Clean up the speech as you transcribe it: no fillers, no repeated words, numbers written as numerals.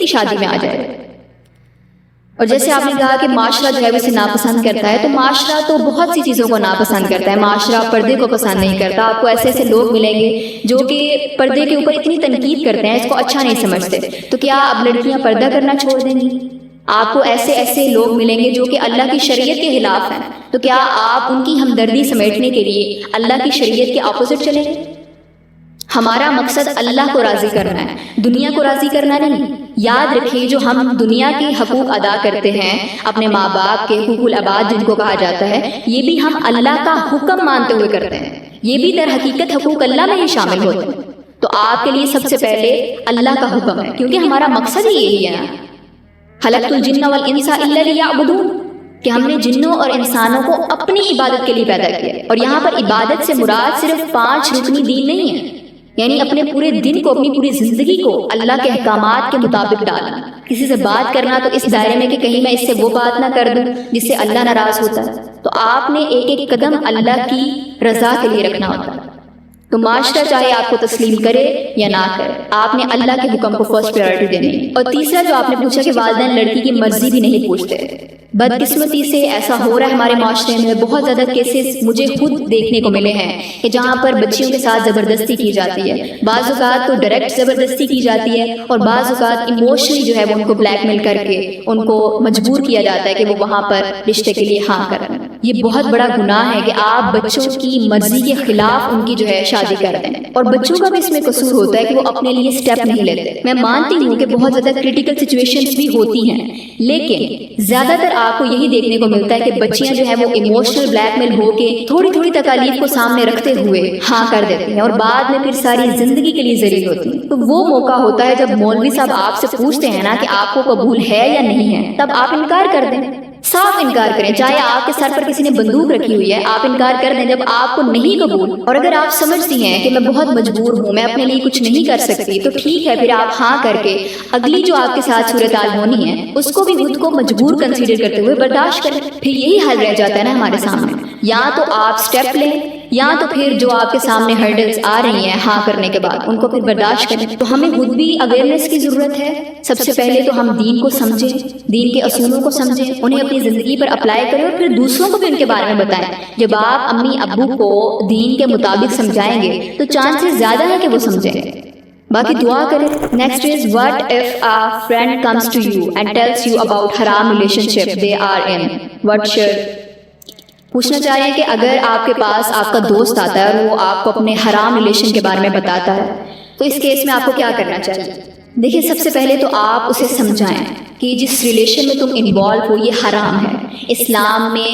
شادی میں آ جائے۔ اور جیسے آپ نے کہا کہ معاشرہ جو ہے وہ اسے ناپسند کرتا ہے، تو معاشرہ تو بہت سی چیزوں کو ناپسند کرتا ہے۔ معاشرہ پردے کو پسند نہیں کرتا۔ آپ کو ایسے ایسے لوگ ملیں گے جو کہ پردے کے اوپر اتنی تنقید کرتے ہیں، اس کو اچھا نہیں سمجھتے۔ تو کیا اب لڑکیاں پردہ کرنا چھوڑ دیں گی؟ آپ کو ایسے ایسے لوگ ملیں گے جو کہ اللہ کی شریعت کے خلاف ہیں، تو کیا آپ ان کی ہمدردی سمیٹنے کے لیے اللہ کی شریعت کے اپوزٹ چلیں گے؟ ہمارا مقصد اللہ کو راضی کرنا ہے، دنیا کو راضی کرنا نہیں۔ یاد رکھیں، جو ہم دنیا کے حقوق ادا کرتے ہیں، اپنے ماں باپ کے حقوق العباد جن کو کہا جاتا ہے، یہ بھی ہم اللہ کا حکم مانتے ہوئے کرتے ہیں۔ یہ بھی در حقیقت حقوق اللہ میں ہی شامل ہوتے ہیں۔ تو آپ کے لیے سب سے پہلے اللہ کا حکم ہے، کیونکہ ہمارا مقصد ہی یہی ہے۔ خلقت الجن والانس الا لیعبدون، کہ ہم نے جنوں اور انسانوں کو اپنی عبادت کے لیے پیدا کیا۔ اور یہاں پر عبادت سے مراد صرف 5 رکنی دین نہیں ہے، یعنی اپنے پورے دن کو، اپنی پوری زندگی کو اللہ کے احکامات کے مطابق ڈالنا۔ کسی سے بات کرنا تو اس دائرے میں کہ کہیں میں اس سے وہ بات نہ کر دوں جس سے اللہ ناراض ہوتا ہے۔ تو آپ نے ایک ایک قدم اللہ کی رضا کے لیے رکھنا ہوتا ہے۔ تو معاشرہ چاہے آپ کو تسلیم کرے یا نہ کرے، آپ نے اللہ کے حکم کو فرسٹ پریورٹی دینی ہے۔ اور تیسرا جو آپ نے پوچھا کہ والدین لڑکی کی مرضی بھی نہیں پوچھتے، بدقسمتی سے ایسا ہو رہا ہے ہمارے معاشرے میں۔ بہت زیادہ کیسز مجھے خود دیکھنے کو ملے ہیں کہ جہاں پر بچیوں کے ساتھ زبردستی کی جاتی ہے، بعض اوقات تو ڈائریکٹ زبردستی کی جاتی ہے، اور بعض اوقات ایموشنلی جو ہے وہ ان کو بلیک میل کر کے ان کو مجبور کیا جاتا ہے کہ وہ وہاں پر رشتے کے لیے ہاں کریں۔ یہ بہت بڑا گناہ ہے کہ آپ بچوں کی مرضی کے خلاف ان کی جو ہے شادی کر دیں، اور بچوں کا بھی اس میں قصور ہوتا ہے کہ وہ اپنے لیے سٹیپ نہیں لیتے۔ میں مانتی ہوں کہ بہت زیادہ کریٹیکل سچویشنز بھی ہوتی ہیں، لیکن زیادہ تر آپ کو یہی دیکھنے کو ملتا ہے کہ بچیاں جو ہے وہ ایموشنل بلیک میل ہو کے تھوڑی تھوڑی تکالیف کو سامنے رکھتے ہوئے ہاں کر دیتی ہیں، اور بعد میں پھر ساری زندگی کے لیے ذلیل ہوتی ہیں۔ تو وہ موقع ہوتا ہے جب مولوی صاحب آپ سے پوچھتے ہیں نا کہ آپ کو قبول ہے یا نہیں ہے، تب آپ انکار کر دیں، صاف انکار کریں۔ چاہے آپ کے سر پر کسی نے بندوق رکھی ہوئی ہے، آپ انکار کر دیں جب آپ کو نہیں قبول۔ اور اگر آپ سمجھتی ہیں کہ میں بہت مجبور ہوں، میں اپنے لیے کچھ نہیں کر سکتی، تو ٹھیک ہے، پھر آپ ہاں کر کے اگلی جو آپ کے ساتھ صورتحال ہونی ہے اس کو بھی خود کو مجبور کنسیڈر کرتے ہوئے برداشت کریں۔ پھر یہی حل رہ جاتا ہے نا ہمارے سامنے، یا تو آپ سٹیپ لیں، یا تو پھر جو آپ کے سامنے ہرڈلز آ رہی ہیں ہاں کرنے کے بعد ان کو پھر برداشت کریں۔ تو ہمیں خود بھی اویئرنیس کی ضرورت ہے۔ سب سے پہلے تو ہم دین کو سمجھیں، دین کے اصولوں کو سمجھیں، انہیں اپنی زندگی پر اپلائی کریں، اور پھر دوسروں کو بھی ان کے بارے میں بتائیں۔ جب آپ امی ابو کو دین کے مطابق سمجھائیں گے تو چانسز زیادہ ہے کہ وہ سمجھیں گے۔ باقی دعا کریں۔ Next is what if a friend comes to you and tells you about haram relationship they are in, what should پوچھنا چاہ رہے ہیں کہ اگر آپ کے پاس آپ کا دوست آتا ہے اور وہ آپ کو اپنے حرام ریلیشن کے بارے میں بتاتا ہے، تو اس کیس میں آپ کو کیا کرنا چاہیے؟ دیکھیں، سب سے پہلے تو آپ اسے سمجھائیں کہ جس ریلیشن میں تم انوالو ہو یہ حرام ہے۔ اسلام میں